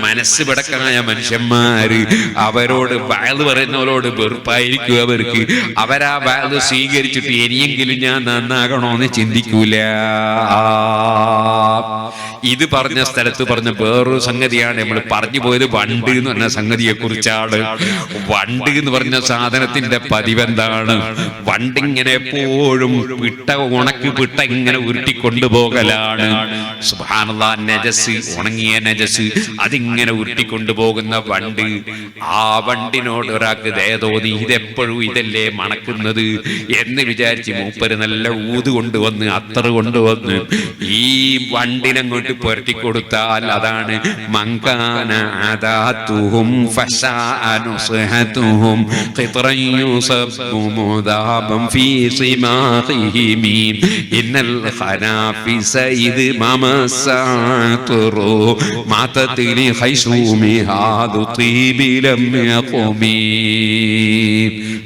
മനസ്സ് പിടക്കായ മനുഷ്യന്മാര് അവരോട് വഅദ് പറയുന്നവരോട് വെറുപ്പായിരിക്കും അവർക്ക്. അവരാ വഅദ് സ്വീകരിച്ചിട്ട് ഇനിയെങ്കിലും ഞാൻ നന്നാകണോന്ന് ചിന്തിക്കൂല. ഇത് പറഞ്ഞ സ്ഥലത്ത് പറഞ്ഞ വേറൊരു സംഗതിയാണ് നമ്മൾ പറഞ്ഞു പോയത്. വണ്ട് എന്ന് പറഞ്ഞ സംഗതിയെ കുറിച്ചാണ്. വണ്ട് എന്ന് പറഞ്ഞ സാധനത്തിന്റെ പതിവെന്താണ്? വണ്ടിങ്ങനെ എപ്പോഴും പിട്ട, ഉണക്ക് പിട്ട ഇങ്ങനെ ഉരുട്ടിക്കൊണ്ടുപോകലാണ്. സുബ്ഹാനല്ലാഹ്, നജസ്, ഉണങ്ങിയ നജസ് അതിങ്ങനെ ഉരുട്ടിക്കൊണ്ടുപോകുന്ന വണ്ട്. ആ വണ്ടിനോട് ഒരാൾക്ക് ദയ തോന്നി, ഇതെപ്പോഴും ഇതല്ലേ മണക്കുന്നത് എന്ന് വിചാരിച്ച് മൂപ്പര് നല്ല ഊത് കൊണ്ടുവന്ന്, അത്തറ് കൊണ്ടുവന്ന് ഈ വണ്ടിനങ്ങോട്ട് പുരട്ടിക്കൊടുത്താൽ അതാണ് മങ്കാന അദാതുഹും ഫശഅനുസ്ഹതുഹും ഖിത്റൻ യുസബ്ബു മുദാബൻ ഫീ സിമാഖിഹിം ഇന്നൽ ഖനാഫിസ ഇദ് മമസഅതുറു മാതതിലി ഖൈശൂമി ഹാദു തീബിലം യഖുമി.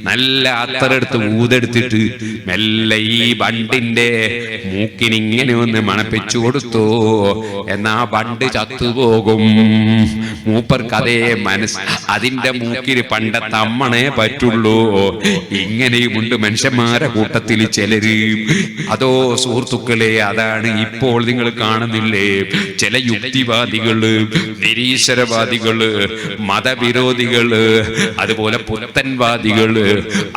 നല്ല അത്തറെടുത്ത് ഊതെടുത്തിട്ട് മെല്ലെ ഈ വണ്ടിന്റെ മൂക്കിനിങ്ങനെ ഒന്ന് മണപ്പിച്ചു കൊടുത്തു. എന്നാ വണ്ട് ചത്തുപോകും. മൂപ്പർക്ക് അതേ മനസ്സ്. അതിന്റെ മൂക്കിന് പണ്ടത്തെ അമ്മണേ പറ്റുള്ളൂ. ഇങ്ങനെയുമുണ്ട് മനുഷ്യന്മാരെ കൂട്ടത്തിൽ ചിലര്. അതോ സുഹൃത്തുക്കളെ, അതാണ് ഇപ്പോൾ നിങ്ങൾ കാണുന്നില്ലേ ചില യുക്തിവാദികള്, നിരീശ്വരവാദികള്, മതവിരോധികള്, അതുപോലെ പുത്തൻവാദികള്.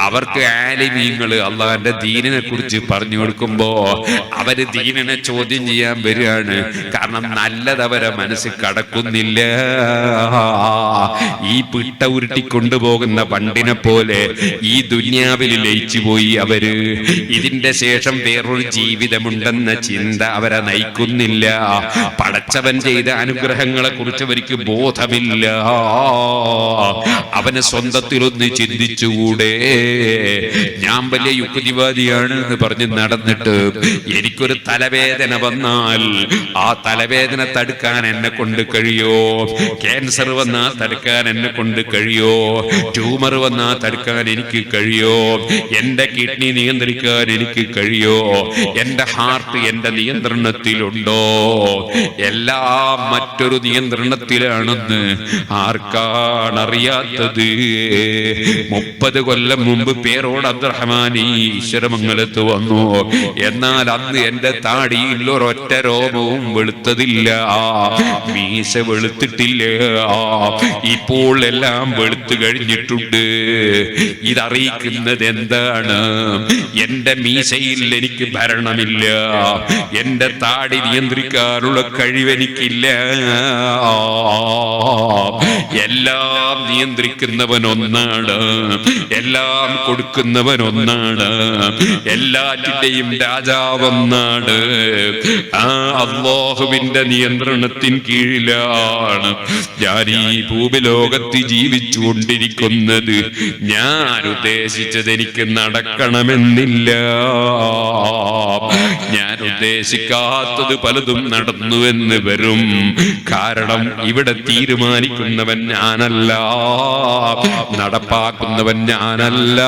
അവർക്ക് ആലിമീങ്ങള് അള്ളാന്റെ ദീനിനെ കുറിച്ച് പറഞ്ഞു കൊടുക്കുമ്പോ അവര് ദീനിനെ ചോദ്യം ചെയ്യാൻ വരികയാണ്. കാരണം നല്ലതവരെ മനസ്സിൽ കടക്കുന്നില്ല. ഈ പിട്ട ഉരുട്ടിക്കൊണ്ടുപോകുന്ന വണ്ടിനെ പോലെ ഈ ദുനിയാവിൽ ലയിച്ചു പോയി അവര്. ഇതിന്റെ ശേഷം വേറൊരു ജീവിതമുണ്ടെന്ന ചിന്ത അവരെ നയിക്കുന്നില്ല. പടച്ചവൻ ചെയ്ത അനുഗ്രഹങ്ങളെ കുറിച്ച് അവർക്ക് ബോധമില്ല. അവന് സ്വന്തത്തിലൊന്ന് ചിന്തിച്ചുകൂടെ? ഞാൻ വലിയ യുക്തിവാദിയാണ് എന്ന് പറഞ്ഞ് നടന്നിട്ട് എനിക്കൊരു തലവേദന വന്നാൽ ആ തലവേദന തടുക്കാൻ എന്നെ കൊണ്ട് കഴിയോ? ക്യാൻസർ വന്നാൽ തടുക്കാൻ എന്നെ കൊണ്ട് കഴിയോ? ട്യൂമർ വന്നാൽ തടുക്കാൻ എനിക്ക് കഴിയോ? എന്റെ കിഡ്നി നിയന്ത്രിക്കാൻ എനിക്ക് കഴിയോ? എന്റെ ഹാർട്ട് എന്റെ നിയന്ത്രണത്തിലുണ്ടോ? എല്ലാം മറ്റൊരു നിയന്ത്രണത്തിലാണെന്ന് ആർക്കാണ് അറിയാത്തത്? 30 കൊല്ലം മുമ്പ് പേരോട് അബ്ദുറഹ്മാൻ ഈശ്വരമംഗലത്ത് വന്നു. എന്നാൽ അന്ന് എന്റെ താടിയിൽ ഒരൊറ്റ രോമവും വെളുത്തതില്ല, മീശ വെളുത്തിട്ടില്ല. ഇപ്പോൾ എല്ലാം വെളുത്തു കഴിഞ്ഞിട്ടുണ്ട്. ഇതറിയിക്കുന്നത് എന്താണ്? എന്റെ മീശയിൽ എനിക്ക് ഭരണമില്ല, എന്റെ താടി നിയന്ത്രിക്കാനുള്ള കഴിവെനിക്കില്ല. എല്ലാം നിയന്ത്രിക്കുന്നവൻ ഒന്നാണ്, എല്ലാം കൊടുക്കുന്നവൻ ഒന്നാണ്, എല്ലാറ്റിന്റെയും രാജാവൊന്നാണ്. ആ അല്ലാഹുവിന്റെ നിയന്ത്രണത്തിൻ കീഴിലാണ് ഞാൻ ഈ ഭൂമിലോകത്ത് ജീവിച്ചുകൊണ്ടിരിക്കുന്നത്. ഞാൻ ഉദ്ദേശിച്ചത് എനിക്ക് നടക്കണമെന്നില്ല. ഞാൻ ഉദ്ദേശിക്കാത്തത് പലതും നടന്നുവെന്ന് വരും. കാരണം ഇവിടെ തീരുമാനിക്കുന്നവൻ ഞാനല്ല, നടപ്പാക്കുന്നവൻ ഞാനല്ല.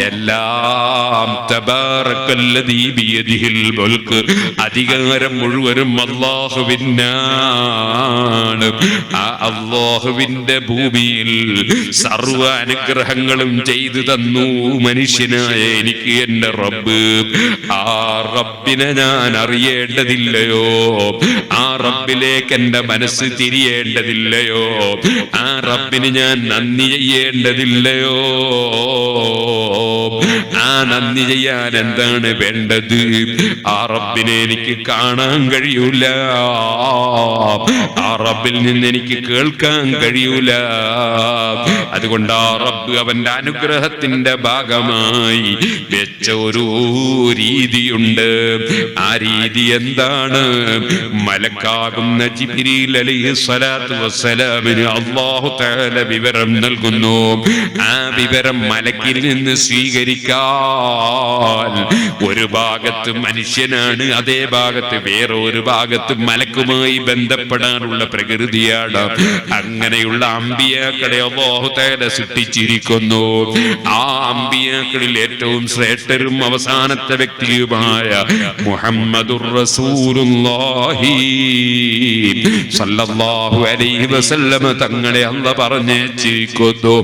എല്ലാം തബാറക്കല്ലദീ ബിയദിഹിൽ മുൽക്ക്, അധികാരം മുഴുവനും അല്ലാഹുവിനാണ്. ആ അല്ലാഹുവിന്റെ ഭൂമിയിൽ സർവ്വ അനുഗ്രഹങ്ങളും ചെയ്തു തന്നു മനുഷ്യനായ എനിക്ക് എന്റെ റബ്ബ്. ആ റബ്ബിനെ ഞാൻ അറിയേണ്ടതില്ലയോ? ആ റബ്ബിലേക്ക് എന്റെ മനസ്സ് തിരിയേണ്ടതില്ലയോ? ആ റബ്ബിന് ഞാൻ നന്ദി ചെയ്യേണ്ടതില്ലയോ? ആ നന്ദി ചെയ്യാൻ എന്താണ് വേണ്ടത്? ആ റബ്ബിനെ എനിക്ക് കാണാൻ കഴിയൂല, ആ റബ്ബിൽ നിന്ന് എനിക്ക് കേൾക്കാൻ കഴിയൂല. അതുകൊണ്ട് ആ റബ്ബ് അവന്റെ അനുഗ്രഹത്തിന്റെ ഭാഗമായി വെച്ച ഒരു രീതിയുണ്ട്. ആ രീതി എന്താണ്? മലക്കാകുന്ന ജിബ്രീൽ അലൈഹിസ്സലാത്തു വസ്സലാമിന് അല്ലാഹു തആല വിവരം നൽകുന്നു. ആ വിവരം മലക്കിൽ നിന്ന് സ്വീകരിക്കാൻ. ഒരു ഭാഗത്ത് മനുഷ്യനാണ്, അതേ ഭാഗത്ത് വേറെ ഒരു ഭാഗത്ത് മലക്കുമായി ബന്ധപ്പെടാനുള്ള പ്രകൃതിയാണ്. അങ്ങനെയുള്ള അമ്പിയാക്കളെ അല്ലാഹു തആല സൃഷ്ടിച്ചിരിക്കുന്നു. ആ അമ്പിയാക്കളിൽ ഏറ്റവും ശ്രേഷ്ഠരും അവസാനത്തെ വ്യക്തിയുമായ മുഹമ്മദുർ റസൂലുള്ളാഹി സല്ലല്ലാഹു അലൈഹി വസല്ലം തങ്ങളെ അല്ലാഹു പറഞ്ഞേച്ചിരിക്കുന്നു.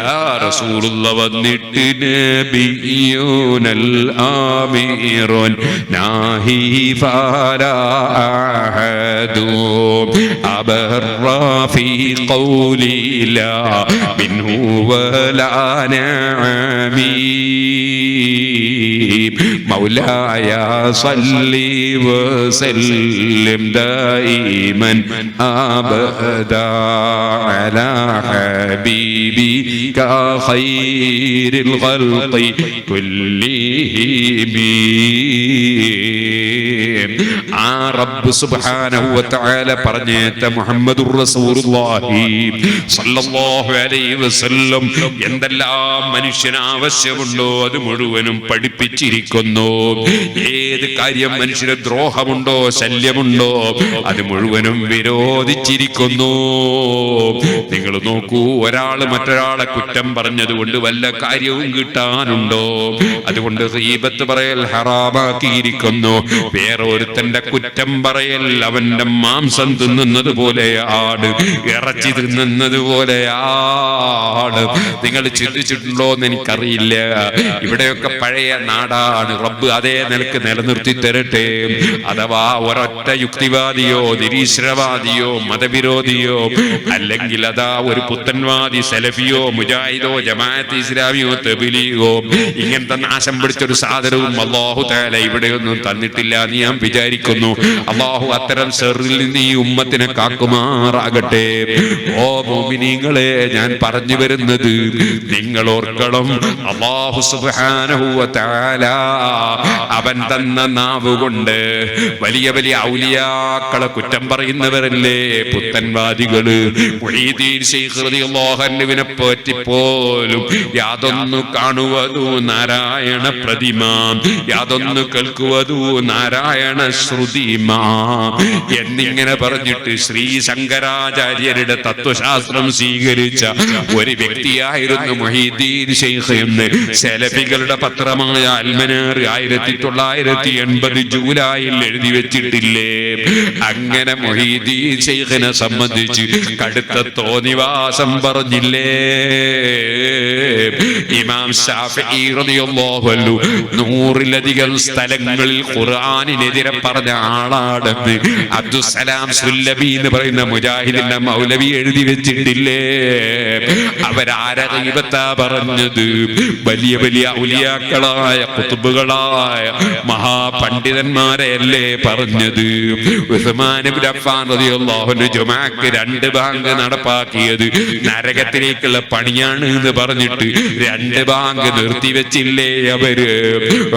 ആ റസൂലുള്ളാഹി വന്നിട്ട് നബിയുനൽ ആമീറുൻ നാഹി ഫലാ അഹദു അബറാ ഫീ ഖൗലി ലാ മിൻഹു വലാ നഅമീ മൗലായ സല്ലി വസല്ലിം ദായിമൻ അബദാ അലാ ഹബീബിക ഖൈറിൽ ഖൽഖി കുല്ലിഹിം. ആ റബ്ബ് സുബ്ഹാനഹു വ തആല പറഞ്ഞേറ്റ മുഹമ്മദുർ റസൂലുള്ളാഹി സ്വല്ലല്ലാഹു അലൈഹി വസല്ലം എന്തെല്ലാം മനുഷ്യന് ആവശ്യമുണ്ടോ അത് മുഴുവനും പഠിപ്പിച്ചിരിക്കുന്നു. ഏത് കാര്യം മനുഷ്യന് ദ്രോഹമുണ്ടോ ശല്യമുണ്ടോ അത് മുഴുവനും വിരോധിച്ചിരിക്കുന്നു. നിങ്ങൾ നോക്കൂ, ഒരാൾ മറ്റൊരാളെ കുറ്റം പറഞ്ഞതുകൊണ്ട് വല്ല കാര്യവും കിട്ടാനുണ്ടോ? അതുകൊണ്ട് ഗീബത്ത് പറയൽ ഹറാമാക്കിയിരിക്കുന്നു. വേറെ ഒരുത്തന്റെ കുറ്റം പറയൽ അവന്റെ മാംസം തിന്നുന്നത് പോലെയാണ്, ഇറച്ചി തിന്നുന്നത് പോലെയാണ്. നിങ്ങൾ ചിന്തിച്ചിട്ടുണ്ടോ എന്ന് എനിക്കറിയില്ല. ഇവിടെയൊക്കെ പഴയ നാടാണ്. റബ്ബ് അതേ നിലക്ക് നിലനിർത്തി തരട്ടെ. അഥവാ ഒരൊറ്റ യുക്തിവാദിയോ നിരീശ്വരവാദിയോ മതവിരോധിയോ അല്ലെങ്കിൽ അതാ ഒരു പുത്തൻവാദി സലഫിയോ മുജാഹിദോ ജമാഅത്ത് ഇസ്ലാമിയോ തബ്ലീഗോ ഇങ്ങനത്തെ നാശം പിടിച്ചൊരു സാധനവും അല്ലാഹു തആല ഇവിടെയൊന്നും തന്നിട്ടില്ല എന്ന് ഞാൻ വിചാരിക്കുന്നു. അല്ലാഹു അത്തരം ഷർറിൽ നിന്ന് ഈ ഉമ്മത്തിനെ കാക്കുമാറാകട്ടെ. ഓ മുഅ്മിനീങ്ങളെ, ഞാൻ പറഞ്ഞു വരുന്നത് നിങ്ങൾ ഓർക്കണം, അല്ലാഹു സുബ്ഹാനഹു വ തആല അവൻ തന്ന നാവ് കൊണ്ട് വലിയ വലിയ ഔലിയാക്കളെ കുറ്റം പറയുന്നവരല്ലേ പുത്തൻവാദികള്. മുഈദീൻ ശൈഖ് റളിയല്ലാഹു അൻഹുവിനെ പറ്റിപ്പോലും യാതൊന്നു കാണുവതു നാരായണ പ്രതിമ, യാതൊന്നു കേൾക്കുവതു നാരായണ ശ്രുതിമാ എന്നിങ്ങനെ പറഞ്ഞിട്ട് ശ്രീ ശങ്കരാചാര്യരുടെ തത്വശാസ്ത്രം സ്വീകരിച്ച ഒരു വ്യക്തിയായിരുന്നു മുഈദീൻ ശൈഖ് എന്ന് സലഫികളുടെ പത്രമായ അൽമനാർ 1980 ജൂലൈയിൽ എഴുതി വെച്ചിട്ടില്ലേ? അങ്ങനെ മുഈദീൻ ശൈഖിനെ സംബന്ധിച്ച് കടുത്ത തോന്നിവാസം പറഞ്ഞില്ലേ? ഇമാം ശാഫിഈ റളിയല്ലാഹു അൻഹു 100-ലധികം സ്ഥലങ്ങളിൽ ഖുർആനിനെതിരെ പറഞ്ഞ ആളാണെന്ന് അബ്ദുസ്സലാം സുല്ലബി എന്ന് പറയുന്ന മുജാഹിദിന്റെ മൗലവി എഴുതി വെച്ചിട്ടില്ലേ? അവരാരെ ഗീബത്താ പറഞ്ഞത്? വലിയ വലിയ ഔലിയാക്കളായ ഖുതുബുകളായ മഹാപണ്ഡിതന്മാരെയല്ലേ പറഞ്ഞത്? ഉസ്മാൻ ഇബ്നു അഫ്ഫാൻ റളിയല്ലാഹു അൻഹു ജുമാക്ക് 2 ബാങ്ക് നടപ്പാക്കിയത് നരകത്തിലേക്കുള്ള പണിയാണ് എന്ന് പറഞ്ഞിട്ട് 2 ബാങ്ക് നിർത്തിവെച്ചില്ലേ അവര്?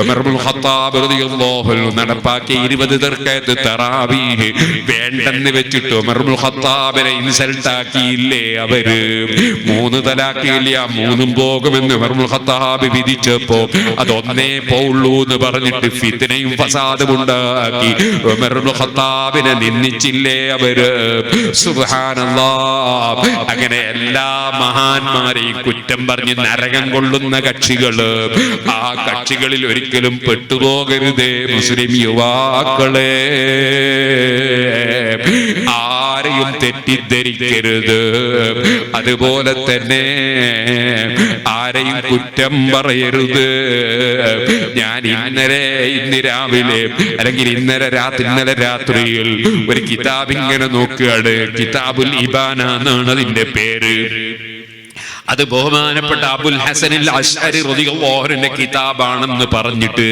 ഉമർ ഇബ്നുൽ ഖത്താബ് റളിയല്ലാഹു അൻഹു നടപ്പാക്കിയ 20 റക്അത്ത് തറാവീഹ് വേണ്ടെന്ന് വെച്ചിട്ട് ഉമർ ഇബ്നുൽ ഖത്താബിനെ ഇൻസൾട്ട് ആക്കിയില്ലേ അവര്? 3 തലാഖില്ല, 3 പോകുമെന്ന് ഉമർ ഇബ്നുൽ ഖത്താബ് വിധിച്ചപ്പോ അതൊന്നേ പോവുള്ളൂ എന്ന് പറഞ്ഞിട്ട് ഫിത്നയും ഫസാദും ഉണ്ടാക്കി ഉമർ ഇബ്നുൽ ഖത്താബിനെ നിന്ദിച്ചില്ലേ അവര്? സുബ്ഹാനല്ലാഹ്. അങ്ങനെ എല്ലാ മഹാന്മാരെയും കുറ്റം പറഞ്ഞ് നരകം കൊള്ളുന്ന കക്ഷികള്, ആ കക്ഷികളിൽ ഒരിക്കലും പെട്ടുപോകരുതേ മുസ്ലിം യുവാക്കളെ. ആരെയും തെറ്റിദ്ധരിക്കരുത്. അതുപോലെ തന്നെ ആരെയും കുറ്റം പറയരുത്. ഞാൻ ഇന്ന് രാവിലെ അല്ലെങ്കിൽ ഇന്നലെ രാത്രിയിൽ ഒരു കിതാബ് ഇങ്ങനെ നോക്കുകയാണ്. കിതാബുൽ ഇബാന എന്നാണ് അതിന്റെ പേര്. അത് ബഹുമാനപ്പെട്ട അബുൽ ഹസനിൽ അശ്അരി റളിയല്ലാഹു അൻഹുവിന്റെ കിതാബാണെന്ന് പറഞ്ഞിട്ട്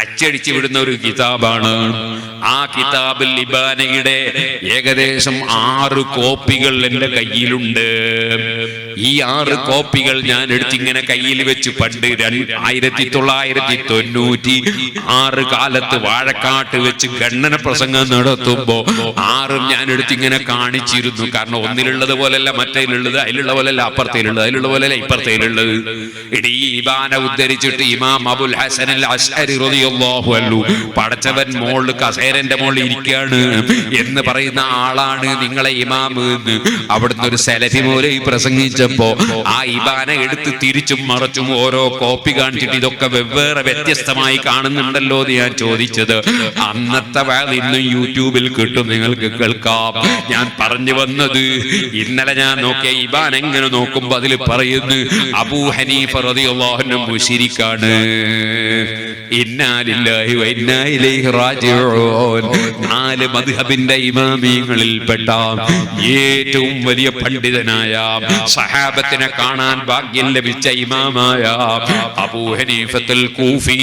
അച്ചടിച്ചു വിടുന്ന ഒരു കിതാബാണ്. ആ കിതാബുൽ ഇബാനയുടെ ഏകദേശം 6 കോപ്പികൾ എന്റെ കയ്യിലുണ്ട്. ഈ 6 കോപ്പികൾ ഞാൻ എടുത്തിങ്ങനെ കയ്യിൽ വെച്ച് പണ്ട് 1996 കാലത്ത് വാഴക്കാട്ട് വെച്ച് ഖണ്ഡന പ്രസംഗം നടത്തുമ്പോ 6 ഞാൻ എടുത്തിങ്ങനെ കാണിച്ചിരുന്നു. കാരണം ഒന്നിലുള്ളത് പോലല്ല മറ്റേലുള്ളത്, അതിലുള്ള പോലല്ല അപ്പുറത്തെ അപ്പുറത്തേലുള്ളത്, അതിലുള്ള പോലെ ഇപ്പുറത്തേലുള്ളത്. ഇടീ ഇബാന ഉദ്ധരിച്ചിട്ട് ഇമാം അബുൽ ഹസൻ അൽ അശ്അരി റളിയല്ലാഹു അൻഹു പടച്ചവൻ മോളിൽ കസേരന്റെ മോളിൽ ഇരിക്കുകയാണ് എന്ന് പറയുന്ന ആളാണ് നിങ്ങളെ ഇമാം എന്ന് അവിടുന്ന് ഒരു സലഫി മൗലവി പ്രസംഗിച്ചപ്പോ ആ ഇബാന എടുത്ത് തിരിച്ചും മറച്ചും ഓരോ കോപ്പി കാണിച്ചിട്ട് ഇതൊക്കെ വെവ്വേറെ വ്യത്യസ്തമായി കാണുന്നുണ്ടല്ലോ എന്ന് ഞാൻ ചോദിച്ചത്. അന്നത്തെ വാദം ഇന്നും യൂട്യൂബിൽ കിട്ടും, നിങ്ങൾക്ക് കേൾക്കാം. ഞാൻ പറഞ്ഞു വന്നത് ഇന്നലെ ഞാൻ നോക്കിയ ഇബാൻ എങ്ങനെ നോക്കുമ്പോ അതിൽ പറയുന്നു അബൂ ഹനീഫ റളിയല്ലാഹു അൻഹു മുശ്രിക്കാണ്. ഇന്നാ ലില്ലാഹി വ ഇന്നാ ഇലൈഹി റാജിഊൻ. 4 മദ്ഹബിന്റെ ഇമാമിയങ്ങളിൽപ്പെട്ട ഏറ്റവും വലിയ പണ്ഡിതനായ സഹാബത്തിനെ കാണാൻ ഭാഗ്യം ലഭിച്ച ഇമാമായ അബൂ ഹനീഫത്തുൽ കൂഫി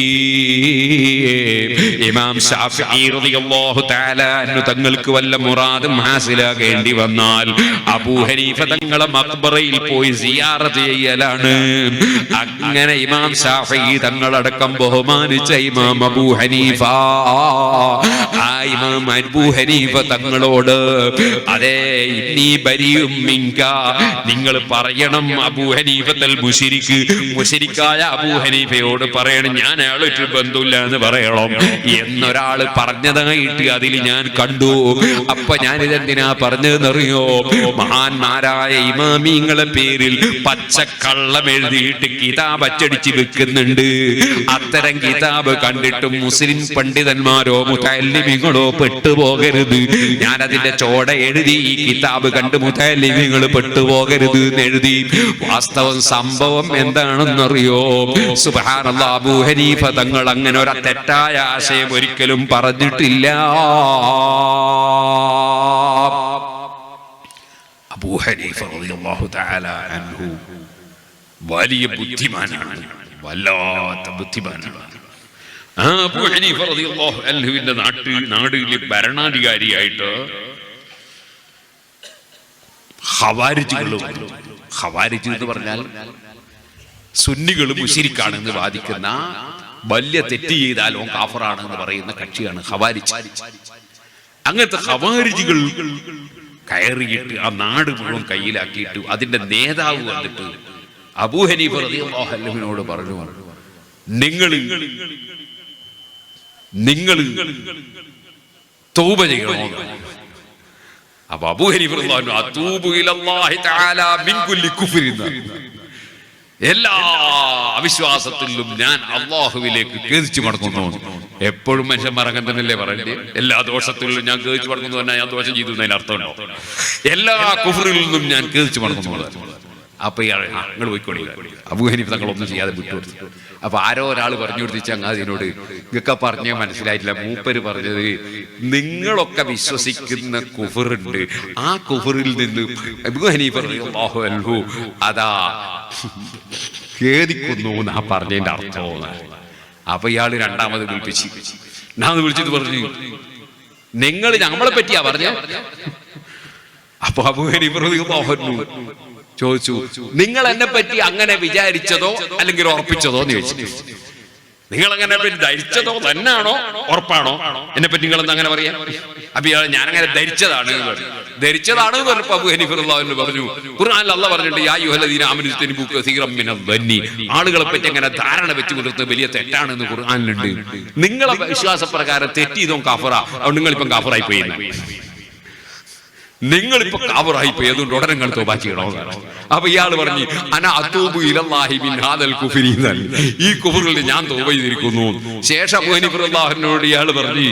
ഇമാം ശാഫിഈ റളിയല്ലാഹു തആല അൻഹു തങ്ങൾക്ക് വല്ല മുറാദും ഹാസിലാകേണ്ടി വന്നാൽ അബൂ ഹനീഫ തങ്ങളെ മഖ്ബറയിൽ പോയി സിയാറത്ത് ചെയ്യലാണ്. അങ്ങനെ ഇമാം ശാഫിഈ തങ്ങളടക്കം ബഹുമാനിച്ച ഇമാം അബൂ ഹനീഫ ആ ഇമാം അബൂ ഹനീഫ തങ്ങളോട് അതേ ഇന്നി ബരിഉം മിൻക, നിങ്ങൾ പറയണം അബൂ ഹനീഫത്തുൽ മുശ്രിക്, മുശ്രിക്കായ അബൂ ഹനീഫയോട് പറയണം ഞാൻ അയാളൊരു ബന്ധമില്ല എന്ന് പറയണം എന്നൊരാൾ പറഞ്ഞതായിട്ട് അതിൽ ഞാൻ കണ്ടു. അപ്പൊ ഞാനിതെന്തിനാ പറഞ്ഞതെന്നറിയോ? മഹാന്മാരായ ഇമാമിങ്ങളെ പേരിൽ പച്ചക്കള്ളം എഴുതിയിട്ട് കിതാബ് അച്ചടിച്ച് വെക്കുന്നുണ്ട്. അത്തരം കിതാബ് കണ്ടിട്ടും മുസ്ലിം പണ്ഡിതന്മാരോ മുതഅല്ലിമീങ്ങളോ പെട്ടുപോകരുത്. ഞാനതിന്റെ ചോട എഴുതി ഈ കിതാബ് കണ്ട് മുതഅല്ലിമീങ്ങൾ പെട്ടുപോകരുത് എന്ന് എഴുതി. വാസ്തവം സംഭവം എന്താണെന്നറിയോ? സുബ്ഹാനല്ലാഹ്, അബൂ ഹനീഫ തങ്ങൾ അങ്ങനെ ഒരു തെറ്റായ ആശയം ഒരിക്കലും പറഞ്ഞിട്ടില്ല. അബൂ ഹനീഫ റളിയല്ലാഹു തആല അൻഹു വലിയ ബുദ്ധിമാനാണ്, വല്ലാത്ത ബുദ്ധിമാനാണ്. ആ അബൂ ഹനീഫ റളിയല്ലാഹു അൻഹുവിന്റെ നാടിലെ ഭരണാധികാരിയായിട്ട് ഖവാരിജ് എന്ന് പറഞ്ഞാൽ സുന്നികൾ മുശ്രിക്കാണെന്ന് വാദിക്കുന്ന, വലിയ തെറ്റ് ചെയ്താൽ ഓൻ കാഫറാണ് എന്ന് പറയുന്ന കക്ഷിയാണ് ഖവാരിജ്. അങ്ങനത്തെ ഖവാരിജികൾ കയറിയിട്ട് ആ നാട് മുഴുവൻ കയ്യിലാക്കിയിട്ട് അതിന്റെ നേതാവ് വന്നിട്ട് അബൂ ഹനീഫ റളിയല്ലാഹു അൻഹുവിനോട് പറഞ്ഞു, നിങ്ങൾ തൗബ ചെയ്യണോ? അപ്പൊ അബൂ ഹനീഫ റളിയല്ലാഹു അൻഹു അതൂബു ഇലല്ലാഹി തആല മിൻ കുല്ലി കുഫ്രിൻ, എല്ലാ അവിശ്വാസത്തിലും ഞാൻ അള്ളാഹുവിലേക്ക് കേദിച്ചു മടങ്ങുന്നു. എപ്പോഴും മനുഷ്യന്മാർ അങ്ങനെ തന്നെയല്ലേ പറയണ്ടേ? എല്ലാ ദോഷത്തിലും ഞാൻ കേദിച്ചു മടങ്ങുന്നു പറഞ്ഞാൽ ഞാൻ ദോഷം ചെയ്തു എന്നതിന് അർത്ഥമുണ്ടോ? എല്ലാ കുഫ്റിൽ നിന്നും ഞാൻ കേദിച്ചു മടങ്ങുന്നു. അപ്പൊ ഇയാൾ നിങ്ങൾ പോയിക്കോളി, അബൂ ഹനീഫ തങ്ങളൊന്നും ചെയ്യാതെ വിട്ടുകൊടുത്തു. അപ്പൊ ആരോ ഒരാൾ പറഞ്ഞു കൊടുത്തിച്ച അങ്ങാതിനോട് ഇതൊക്കെ പറഞ്ഞേ മനസ്സിലായിട്ടില്ല. മൂപ്പര് പറഞ്ഞത് നിങ്ങളൊക്കെ വിശ്വസിക്കുന്ന കുഫറുണ്ട്, ആ കുഫറിൽ നിന്ന് അബൂ ഹനീഫ റളിയല്ലാഹു അൻഹു അതാ ഖേദിക്കുന്നു എന്നാ പറഞ്ഞതിന്റെ അർത്ഥം. അപ്പൊ ഇയാള് രണ്ടാമത് വിളിച്ചിട്ട് പറഞ്ഞു നിങ്ങൾ നമ്മളെ പറ്റിയാ പറഞ്ഞ. അപ്പൊ അബൂ ഹനീഫ റളിയല്ലാഹു അൻഹു ചോദിച്ചു, നിങ്ങൾ എന്നെ പറ്റി അങ്ങനെ വിചാരിച്ചതോ അല്ലെങ്കിൽ ഉറപ്പിച്ചതോ എന്ന് ചോദിച്ചു. നിങ്ങൾ അങ്ങനെ ധരിച്ചതോ തന്നെയാണോ ഉറപ്പാണോ എന്നെ പറ്റി നിങ്ങൾ എന്താ അങ്ങനെ പറയാ? അപ്പൊ ഞാനങ്ങനെ ധരിച്ചതാണ് എന്ന് പറഞ്ഞപ്പോ അബൂ ഹനീഫ റളിയല്ലാഹു അൻഹു പറഞ്ഞു, ഖുർആനിൽ അല്ലാഹ് പറഞ്ഞിട്ടുണ്ട് യാ അയ്യുഹല്ലദീന ആമനൂ ഇജ്തനിബൂ കസീറൻ മിനൽ ദന്നി, ആളുകളെ പറ്റി അങ്ങനെ ധാരണ വെച്ച് പുലർത്തുന്നത് വലിയ തെറ്റാണെന്ന് ഖുർആനിലുണ്ട്. നിങ്ങളെ വിശ്വാസപ്രകാരം തെറ്റ് ചെയ്തോ കാഫറ, അതുകൊണ്ട് നിങ്ങളിപ്പം കാഫറായി പോയി, നിങ്ങളിപ്പോ കാഫറായി പോയി, അതുകൊണ്ട് ഉടനെ നിങ്ങൾ തൗബ ചെയ്യണോ? അപ്പൊ ഇയാൾ പറഞ്ഞു അന അതൂബു ഇലല്ലാഹി മിൻ ഹാദൽ കുഫ്രി, ഈ കുഫറിൽ ഞാൻ തൗബ ചെയ്തിരിക്കുന്നു. ശേഷം അബൂ ഹനീഫ റളിയല്ലാഹു അൻഹുവോട് ഇയാൾ പറഞ്ഞു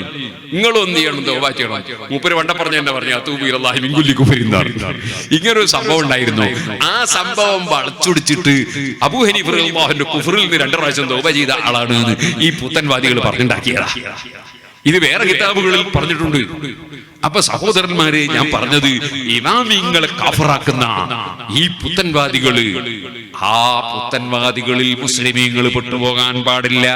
നിങ്ങളും എന്ത് ചെയ്യണം, തൗബ ചെയ്യണം. മൂപ്പര് വണ്ട പറഞ്ഞ എന്നെ പറഞ്ഞു അതൂബു ഇലല്ലാഹി മിൻ കുല്ലി കുഫ്രി എന്നാണ്. ഇങ്ങനൊരു സംഭവം ഉണ്ടായിരുന്നു. ആ സംഭവം വളച്ചൊടിച്ചിട്ട് അബൂ ഹനീഫ റളിയല്ലാഹു അൻഹു കുഫറിൽ നിന്ന് 2 പ്രാവശ്യം തൗബ ചെയ്ത ആളാണ് ഈ പുത്തൻവാദികൾ പറഞ്ഞുണ്ടാക്കിയതാ. ഇത് വേറെ കിതാബുകളിൽ പറഞ്ഞിട്ടുണ്ട്. അപ്പൊ സഹോദരന്മാരെ, ഞാൻ പറഞ്ഞത് ഇമാമിങ്ങളെ കാഫറാക്കുന്ന ഈ പുത്തൻവാദികളിൽ മുസ്ലിമീങ്ങൾ പെട്ടുപോകാൻ പാടില്ല.